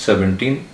17।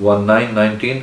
1919।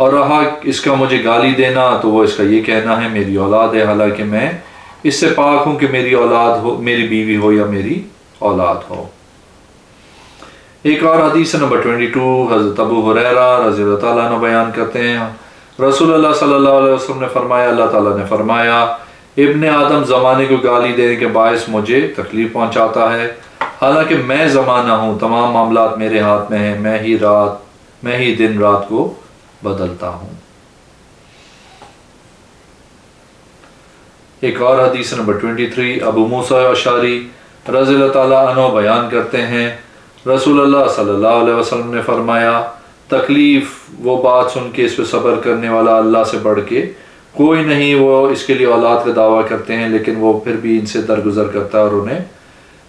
اور رہا اس کا مجھے گالی دینا تو وہ اس کا یہ کہنا ہے میری اولاد ہے، حالانکہ میں اس سے پاک ہوں کہ میری اولاد ہو، میری بیوی ہو یا میری اولاد ہو۔ ایک اور حدیث نمبر 22 حضرت ابو ہریرہ رضی اللہ تعالیٰ عنہ بیان کرتے ہیں، رسول اللہ صلی اللہ علیہ وسلم نے فرمایا، اللہ تعالیٰ نے فرمایا، ابن آدم زمانے کو گالی دینے کے باعث مجھے تکلیف پہنچاتا ہے، حالانکہ میں زمانہ ہوں، تمام معاملات میرے ہاتھ میں ہیں، میں ہی دن رات کو بدلتا ہوں۔ ایک اور حدیث نمبر 23 ابو موسیٰ اشعری رضی اللہ تعالیٰ عنہ بیان کرتے ہیں، رسول اللہ صلی اللہ علیہ وسلم نے فرمایا، تکلیف وہ بات سن کے اس پہ صبر کرنے والا اللہ سے بڑھ کے کوئی نہیں، وہ اس کے لیے اولاد کا دعویٰ کرتے ہیں لیکن وہ پھر بھی ان سے درگزر کرتا ہے اور انہیں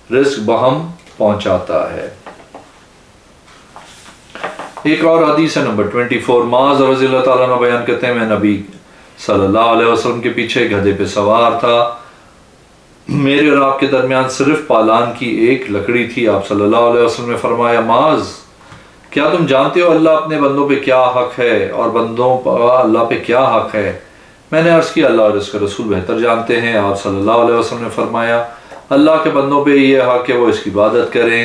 رزق بہم پہنچاتا ہے۔ ایک اور حدیث نمبر 24 معاذ رضی اللہ تعالیٰ عنہ بیان کرتے ہیں، میں نبی صلی اللہ علیہ وسلم کے پیچھے گدھے پہ سوار تھا، میرے اور آپ کے درمیان صرف پالان کی ایک لکڑی تھی۔ آپ صلی اللہ علیہ وسلم نے فرمایا، معاذ کیا تم جانتے ہو اللہ اپنے بندوں پہ کیا حق ہے اور بندوں پر اللہ پہ کیا حق ہے؟ میں نے عرض کیا اللہ اور اس کا رسول بہتر جانتے ہیں۔ آپ صلی اللہ علیہ وسلم نے فرمایا، اللہ کے بندوں پہ یہ حق ہے وہ اس کی عبادت کریں،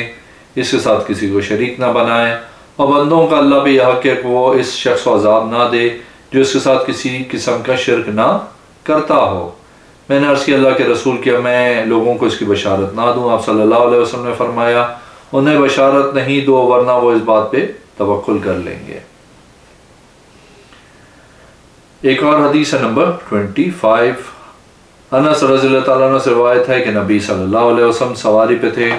اس کے ساتھ کسی کو شریک نہ بنائیں، اور بندوں کا اللہ پہ یہ حق ہے کہ وہ اس شخص کو عذاب نہ دے جو اس کے ساتھ کسی قسم کا شرک نہ کرتا ہو۔ میں نے عرض کیا اللہ کے رسول کیا میں لوگوں کو اس کی بشارت نہ دوں؟ آپ صلی اللہ علیہ وسلم نے فرمایا، انہیں بشارت نہیں دو ورنہ وہ اس بات پہ توکل کر لیں گے۔ ایک اور حدیث نمبر 25 انس رضی اللہ تعالیٰ عنہ سے روایت ہے کہ نبی صلی اللہ علیہ وسلم سواری پہ تھے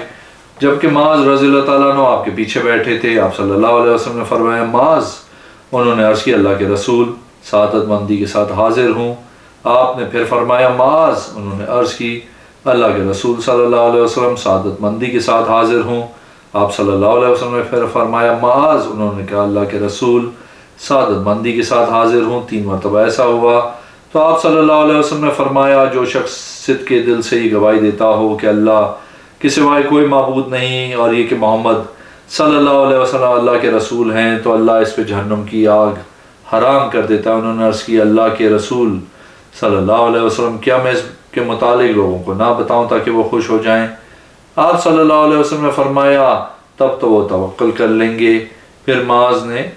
جبکہ معاذ رضی اللہ تعالیٰ عنہ آپ کے پیچھے بیٹھے تھے۔ آپ صلی اللہ علیہ وسلم نے فرمایا، معاذ، انہوں نے عرض کیا اللہ کے رسول سعادت مندی کے ساتھ حاضر ہوں۔ آپ نے پھر فرمایا، معاذ، انہوں نے عرض کی اللہ کے رسول صلی اللہ علیہ وسلم سعادت مندی کے ساتھ حاضر ہوں۔ آپ صلی اللہ علیہ وسلم نے پھر فرمایا، معاذ، انہوں نے کہا اللہ کے رسول سعادت مندی کے ساتھ حاضر ہوں۔ 3 مرتبہ ایسا ہوا تو آپ صلی اللہ علیہ وسلم نے فرمایا، جو شخص صدق کے دل سے یہ گواہی دیتا ہو کہ اللہ کے سوائے کوئی معبود نہیں اور یہ کہ محمد صلی اللہ علیہ وسلم اللہ کے رسول ہیں، تو اللہ اس پہ جہنم کی آگ حرام کر دیتا ہے۔ انہوں نے عرض کی اللہ کے رسول صلی اللہ علیہ وسلم کیا میں اس کے متعلق لوگوں کو نہ بتاؤں تاکہ وہ خوش ہو جائیں؟ آپ صلی اللہ علیہ وسلم نے فرمایا، تب تو وہ توکل کر لیں گے۔ پھر معاذ نے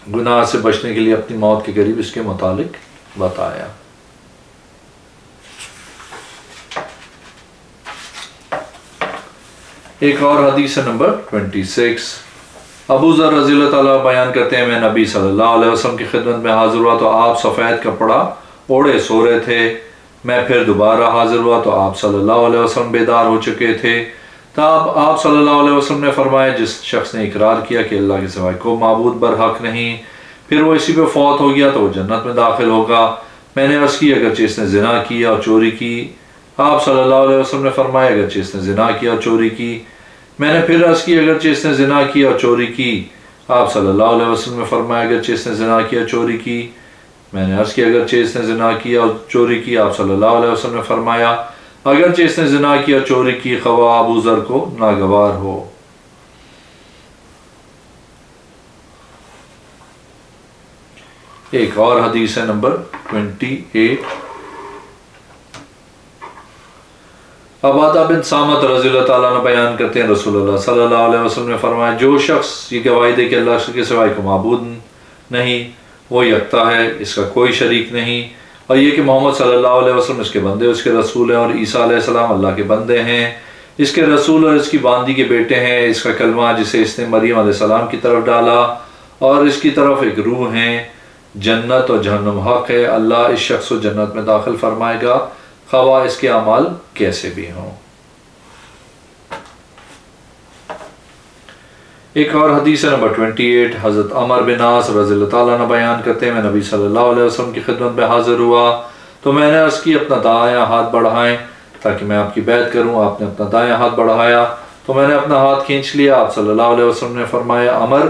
گناہ سے بچنے کے لیے اپنی موت کے قریب اس کے متعلق بتایا۔ ایک اور حدیث نمبر 26 ابو ذر رضی اللہ تعالیٰ بیان کرتے ہیں، میں نبی صلی اللہ علیہ وسلم کی خدمت میں حاضر ہوا تو آپ سفید کپڑا اوڑھے سو رہے تھے۔ میں پھر دوبارہ حاضر ہوا تو آپ صلی اللہ علیہ وسلم بیدار ہو چکے تھے۔ تب آپ صلی اللہ علیہ وسلم نے فرمایا، جس شخص نے اقرار کیا کہ اللہ کے سوائے کوئی معبود برحق نہیں، پھر وہ اسی پہ فوت ہو گیا تو وہ جنت میں داخل ہوگا۔ میں نے عرض کی اگرچہ اس نے زنا کیا اور چوری کی؟ آپ صلی اللہ علیہ وسلم نے فرمایا، اگرچہ اس نے زنا کیا اور چوری کی؟ میں نے پھر عرض کی اگرچہ اس نے زنا کی اور چوری کی؟ آپ صلی اللہ علیہ وسلم نے فرمایا، اگرچہ اس نے زنا کیا اور چوری کی؟ میں نے عرض کی اگرچہ اس نے زنا کیا اور چوری کی؟ آپ صلی اللہ علیہ وسلم نے فرمایا، اگرچہ اس نے زنا کیا اور چوری کی، خواہ ابو ذر کو ناگوار ہو۔ ایک اور حدیث ہے نمبر 28 عبادہ بن سامت رضی اللہ تعالیٰ عنہ بیان کرتے ہیں، رسول اللہ صلی اللہ علیہ وسلم نے فرمایا، جو شخص یہ گواہی دے کہ اللہ کے سوائے کوئی معبود نہیں، وہ یکتا ہے، اس کا کوئی شریک نہیں، اور یہ کہ محمد صلی اللہ علیہ وسلم اس کے بندے اس کے رسول ہیں، اور عیسیٰ علیہ السلام اللہ کے بندے ہیں، اس کے رسول اور اس کی باندی کے بیٹے ہیں، اس کا کلمہ جسے اس نے مریم علیہ السلام کی طرف ڈالا اور اس کی طرف ایک روح ہیں، جنت اور جہنم حق ہے، اللہ اس شخص کو جنت میں داخل فرمائے گا خواہ اس کے اعمال کیسے بھی ہوں۔ ایک اور حدیث نمبر 28 حضرت عمر بن عاص رضی اللہ تعالیٰ عنہ بیان کرتے ہیں، میں نبی صلی اللہ علیہ وسلم کی خدمت میں حاضر ہوا تو میں نے عرض کی اپنا دایاں ہاتھ بڑھائیں تاکہ میں آپ کی بیعت کروں۔ آپ نے اپنا دایاں ہاتھ بڑھایا تو میں نے اپنا ہاتھ کھینچ لیا۔ آپ صلی اللہ علیہ وسلم نے فرمایا، عمر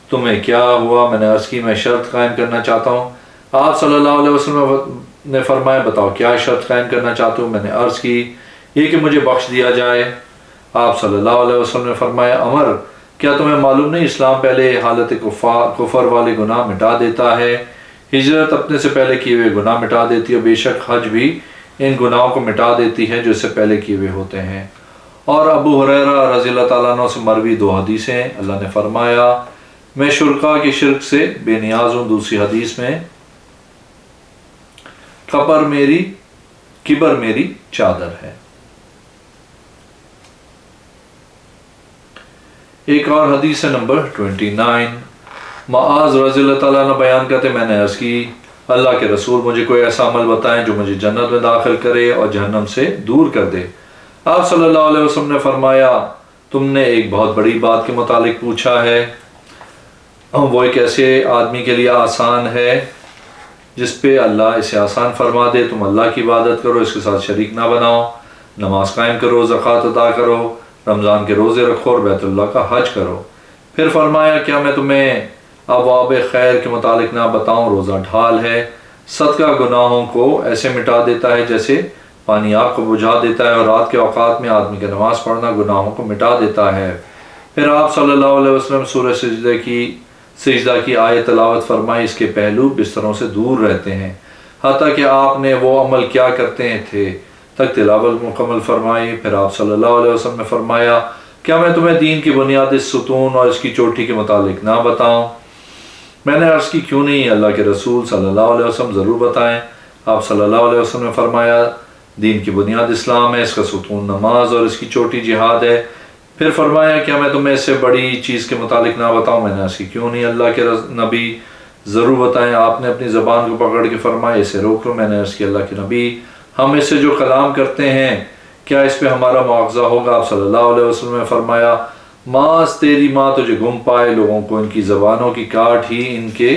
تمہیں کیا ہوا؟ میں نے عرض کی میں شرط قائم کرنا چاہتا ہوں۔ آپ صلی اللہ علیہ وسلم نے فرمایا، بتاؤ کیا شرط قائم کرنا چاہتے ہوں؟ میں نے عرض کی یہ کہ مجھے بخش دیا جائے۔ آپ صلی اللہ علیہ وسلم نے فرمایا، عمر کیا تمہیں معلوم نہیں اسلام پہلے حالت کفر والے گناہ مٹا دیتا ہے، ہجرت اپنے سے پہلے کیے ہوئے گناہ مٹا دیتی ہے، بے شک حج بھی ان گناہوں کو مٹا دیتی ہے جو اس سے پہلے کیے ہوئے ہوتے ہیں۔ اور ابو ہریرہ رضی اللہ تعالیٰ عنہ سے مروی 2 حدیثیں، اللہ نے فرمایا میں شرکا کے شرک سے بے نیاز ہوں۔ دوسری حدیث میں کبر میری چادر ہے۔ ایک اور حدیث نمبر 29، معاذ رضی اللہ تعالیٰ عنہ بیان کرتے میں نے عرض کی اللہ کے رسول مجھے کوئی ایسا عمل بتائیں جو مجھے جنت میں داخل کرے اور جہنم سے دور کر دے۔ آپ صلی اللہ علیہ وسلم نے فرمایا تم نے ایک بہت بڑی بات کے متعلق پوچھا ہے، وہ ایک ایسے آدمی کے لیے آسان ہے جس پہ اللہ اسے آسان فرما دے۔ تم اللہ کی عبادت کرو، اس کے ساتھ شریک نہ بناؤ، نماز قائم کرو، زکوٰۃ ادا کرو، رمضان کے روزے رکھو اور بیت اللہ کا حج کرو۔ پھر فرمایا کیا میں تمہیں ابواب خیر کے متعلق نہ بتاؤں؟ روزہ ڈھال ہے، صدقہ گناہوں کو ایسے مٹا دیتا ہے جیسے پانی آگ کو بجھا دیتا ہے، اور رات کے اوقات میں آدمی کی نماز پڑھنا گناہوں کو مٹا دیتا ہے۔ پھر آپ صلی اللہ علیہ وسلم سورہ سجدہ کی آیت تلاوت فرمائی، اس کے پہلو بستروں سے دور رہتے ہیں، حتیٰ کہ آپ نے وہ عمل کیا کرتے تھے تک تلاوت مکمل فرمائی۔ پھر آپ صلی اللہ علیہ وسلم نے فرمایا کیا میں تمہیں دین کی بنیادی ستون اور اس کی چوٹی کے متعلق نہ بتاؤں؟ میں نے عرض کی کیوں نہیں اللہ کے رسول صلی اللہ علیہ وسلم، ضرور بتائیں۔ آپ صلی اللہ علیہ وسلم نے فرمایا دین کی بنیاد اسلام ہے، اس کا ستون نماز اور اس کی چوٹی جہاد ہے۔ پھر فرمایا کیا میں تمہیں اس سے بڑی چیز کے متعلق نہ بتاؤں؟ میں نے عرض کی کیوں نہیں اللہ کے نبی، ضرور بتائیں۔ آپ نے اپنی زبان کو پکڑ کے فرمایا اسے روک لو۔ میں نے عرض کی اللہ کے نبی ہم اس سے جو کلام کرتے ہیں کیا اس پہ ہمارا مواخذہ ہوگا؟ آپ صلی اللہ علیہ وسلم نے فرمایا ماس تیری ماں تجھے گم پائے، لوگوں کو ان کی زبانوں کی کاٹ ہی ان کے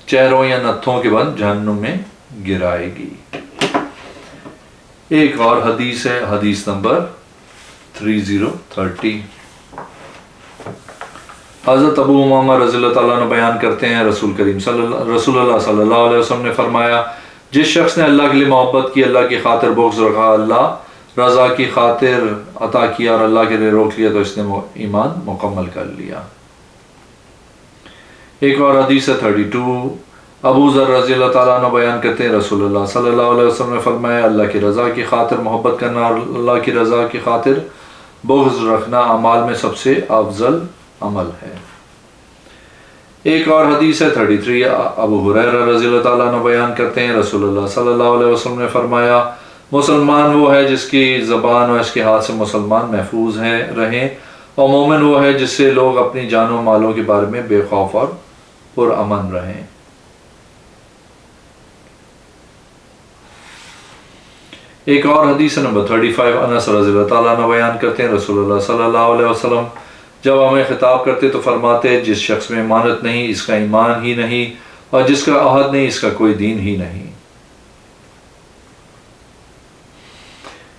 چہروں یا نتھوں کے بند جہنم میں گرائے گی۔ ایک اور حدیث ہے، حدیث نمبر 3030، حضرت ابو امامہ رضی اللہ تعالیٰ عنہ بیان کرتے ہیں رسول اللہ صلی اللہ علیہ وسلم نے فرمایا جس شخص نے اللہ کے لیے محبت کی، اللہ کی خاطر بغض رکھا، اللہ رضا کی خاطر عطا کیا اور اللہ کے لیے روک لیا تو اس نے ایمان مکمل کر لیا۔ ایک اور حدیث ہے 32، ابو ذر رضی اللہ تعالیٰ عنہ بیان کرتے ہیں رسول اللہ صلی اللہ علیہ وسلم نے فرمایا اللہ کی رضا کی خاطر محبت کرنا اور اللہ کی رضا کی خاطر بغض رکھنا اعمال میں سب سے افضل عمل ہے۔ ایک اور حدیث ہے 33، ابو ہریرہ رضی اللہ تعالیٰ عنہ بیان کرتے ہیں رسول اللہ صلی اللہ علیہ وسلم نے فرمایا مسلمان وہ ہے جس کی زبان اور اس کے ہاتھ سے مسلمان محفوظ رہیں، اور مومن وہ ہے جس سے لوگ اپنی جانوں و مالوں کے بارے میں بے خوف اور پرامن رہیں۔ ایک اور حدیث نمبر 35، انس رضی اللہ تعالیٰ عنہ بیان کرتے ہیں رسول اللہ صلی اللہ علیہ وسلم جب ہمیں خطاب کرتے تو فرماتے جس شخص میں امانت نہیں اس کا ایمان ہی نہیں، اور جس کا عہد نہیں اس کا کوئی دین ہی نہیں۔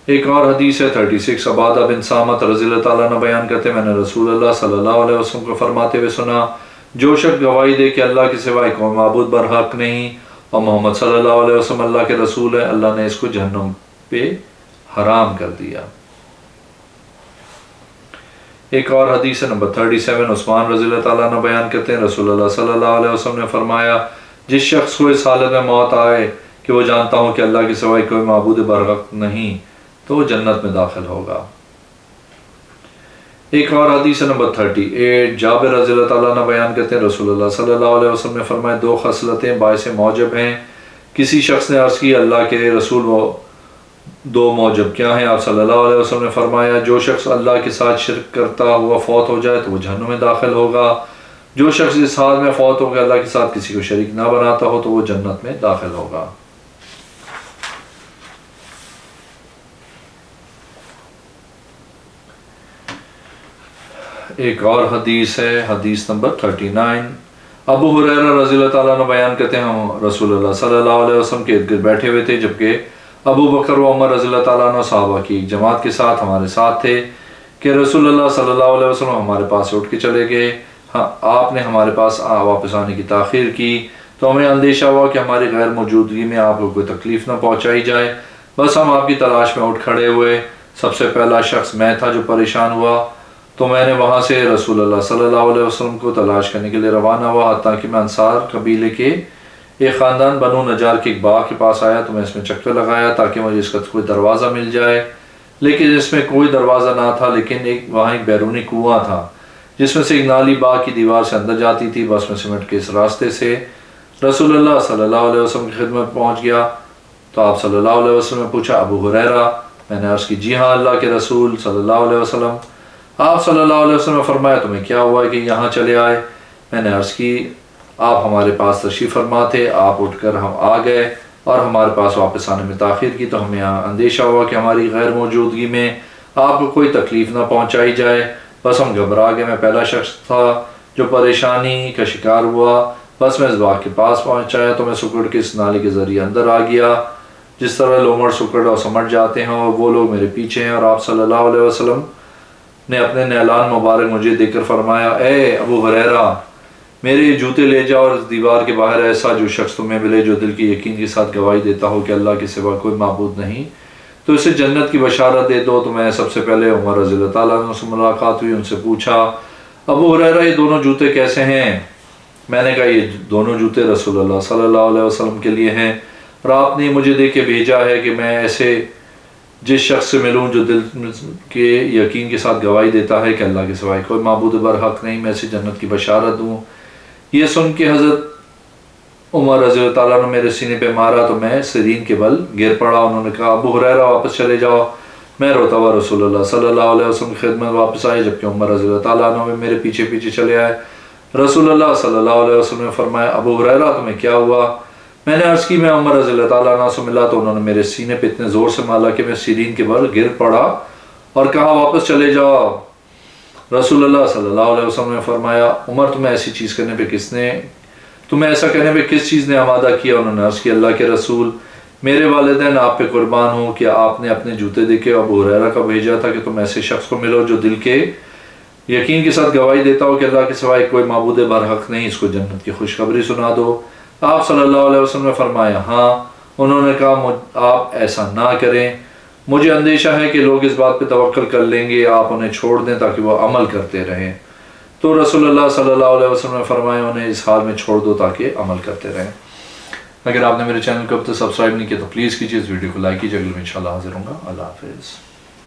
ایک اور حدیث ہے 36، عبادہ بن صامت رضی اللہ تعالیٰ عنہ بیان کرتے ہیں میں نے رسول اللہ صلی اللہ علیہ وسلم کو فرماتے ہوئے سنا جو شخص گواہی دے کہ اللہ کے سوائے کوئی معبود برحق نہیں اور محمد صلی اللہ علیہ وسلم اللہ کے رسول ہے، اللہ نے اس کو جہنم پہ حرام کر دیا۔ ایک اور حدیث نمبر 37، عثمان رضی اللہ تعالیٰ عنہ بیان کرتے ہیں رسول اللہ صلی اللہ علیہ وسلم نے فرمایا جس شخص کو اس حالت میں موت آئے کہ وہ جانتا ہوں کہ اللہ کے سوائے کوئی معبود برحق نہیں تو وہ جنت میں داخل ہوگا۔ ایک اور حدیث نمبر 38، جابر رضی اللہ تعالیٰ عنہ بیان کرتے ہیں رسول اللہ صلی اللہ علیہ وسلم نے فرمایا دو خصلتیں باعث موجب ہیں۔ کسی شخص نے عرض کی اللہ کے رسول وہ دو موجب کیا ہیں؟ آپ صلی اللہ علیہ وسلم نے فرمایا جو شخص اللہ کے ساتھ شرک کرتا ہوا فوت ہو جائے تو وہ جہنم میں داخل ہوگا، جو شخص اس حال میں فوت ہو گیا اللہ کے ساتھ کسی کو شریک نہ بناتا ہو تو وہ جنت میں داخل ہوگا۔ ایک اور حدیث ہے، حدیث نمبر 39، ابو ہریرہ رضی اللہ تعالیٰ عنہ بیان کرتے ہیں ہم رسول اللہ صلی اللہ علیہ وسلم کے ارد گرد بیٹھے ہوئے تھے جبکہ ابو بکر و عمر رضی اللہ تعالیٰ عنہ صحابہ کی ایک جماعت کے ساتھ ہمارے ساتھ تھے کہ رسول اللہ صلی اللہ علیہ وسلم ہمارے پاس سے اٹھ کے چلے گئے۔ آپ نے ہمارے پاس واپس آنے کی تاخیر کی تو ہمیں اندیشہ ہوا کہ ہماری غیر موجودگی میں آپ کو کوئی تکلیف نہ پہنچائی جائے، بس ہم آپ کی تلاش میں اٹھ کھڑے ہوئے۔ سب سے پہلا شخص میں تھا جو پریشان ہوا تو میں نے وہاں سے رسول اللہ صلی اللہ علیہ وسلم کو تلاش کرنے کے لیے روانہ ہوا، حتیٰ کہ میں انصار قبیلے کے ایک خاندان بنو نجار کے ایک باغ کے پاس آیا تو میں اس میں چکر لگایا تاکہ مجھے اس کا کوئی دروازہ مل جائے، لیکن اس میں کوئی دروازہ نہ تھا، لیکن وہاں ایک بیرونی کنواں تھا جس میں سے ایک نالی باغ کی دیوار سے اندر جاتی تھی۔ بس میں سمٹ کے اس راستے سے رسول اللہ صلی اللہ علیہ وسلم کی خدمت پہنچ گیا تو آپ صلی اللہ علیہ وسلم نے پوچھا ابو ہریرہ؟ میں نے عرض کی جی ہاں اللہ کے رسول صلی اللہ علیہ وسلم۔ آپ صلی اللہ علیہ وسلم نے فرمایا تمہیں کیا ہوا ہے کہ یہاں چلے آئے؟ میں نے عرض کی آپ ہمارے پاس تشریف فرما تھے، آپ اٹھ کر ہم آ گئے اور ہمارے پاس واپس آنے میں تاخیر کی تو ہمیں یہاں اندیشہ ہوا کہ ہماری غیر موجودگی میں آپ کو کوئی تکلیف نہ پہنچائی جائے، بس ہم گھبرا گئے۔ میں پہلا شخص تھا جو پریشانی کا شکار ہوا۔ بس میں اس باغ کے پاس پہنچایا تو میں سکڑ کے اس نالے کے ذریعے اندر آ گیا، جس طرح لومڑ سکڑ اور سمٹ جاتے ہیں، اور وہ لوگ میرے پیچھے ہیں، اور آپ صلی اللہ علیہ وسلم نے اپنے نیلان مبارک مجھے دے کر فرمایا اے ابو ہریرہ میرے جوتے لے جاؤ اور اس دیوار کے باہر ایسا جو شخص تمہیں ملے جو دل کی یقین کے ساتھ گواہی دیتا ہو کہ اللہ کے سوا کوئی معبود نہیں تو اسے جنت کی بشارت دے دو۔ تو میں سب سے پہلے عمر رضی اللہ تعالیٰ عنہ سے ملاقات ہوئی، ان سے پوچھا ابو ہریرہ یہ دونوں جوتے کیسے ہیں؟ میں نے کہا یہ دونوں جوتے رسول اللہ صلی اللہ علیہ وسلم کے لیے ہیں، اور آپ نے مجھے دے کے بھیجا ہے کہ میں ایسے جس شخص سے ملوں جو دل کے یقین کے ساتھ گواہی دیتا ہے کہ اللہ کے سوائے کوئی معبود برحق نہیں، میں اسے جنت کی بشارت دوں۔ یہ سن کے حضرت عمر رضی اللہ تعالیٰ نے میرے سینے پہ مارا تو میں سرین کے بل گر پڑا۔ انہوں نے کہا ابو ہریرہ واپس چلے جاؤ۔ میں روتا ہوا رسول اللہ صلی اللہ علیہ وسلم کی خدمت واپس آئے، جبکہ عمر رضی اللہ تعالیٰ عنہ میرے پیچھے پیچھے چلے آئے۔ رسول اللہ صلی اللہ علیہ وسلم نے فرمایا ابو ہریرہ تمہیں کیا ہوا؟ میں نے عرض کی میں عمر رضی اللہ تعالیٰ عنہ سے ملا تو انہوں نے میرے سینے پہ اتنے زور سے مالا کہ میں سیرین کے بل گر پڑا اور کہا واپس چلے جاؤ۔ رسول اللہ صلی اللہ علیہ وسلم نے فرمایا عمر تمہیں ایسی چیز کرنے پہ تمہیں ایسا کرنے پہ کس چیز نے آمادہ کیا؟ انہوں نے عرض کی اللہ کے رسول میرے والدین آپ پہ قربان ہوں کہ آپ نے اپنے جوتے دے کے ابو ہریرہ کا بھیجا تھا کہ تم ایسے شخص کو ملو جو دل کے یقین کے ساتھ گواہی دیتا ہو کہ اللہ کے سوائے کوئی معبود برحق نہیں، اس کو جنت کی خوشخبری سنا دو۔ آپ صلی اللہ علیہ وسلم نے فرمایا ہاں۔ انہوں نے کہا آپ ایسا نہ کریں، مجھے اندیشہ ہے کہ لوگ اس بات پہ توکل کر لیں گے، آپ انہیں چھوڑ دیں تاکہ وہ عمل کرتے رہیں۔ تو رسول اللہ صلی اللہ علیہ وسلم نے فرمایا انہیں اس حال میں چھوڑ دو تاکہ عمل کرتے رہیں۔ اگر آپ نے میرے چینل کو اب تک سبسکرائب نہیں کیا تو پلیز کیجیے، اس ویڈیو کو لائک کیجیے۔ اگلے میں انشاءاللہ حاضر ہوں گا۔ اللہ حافظ۔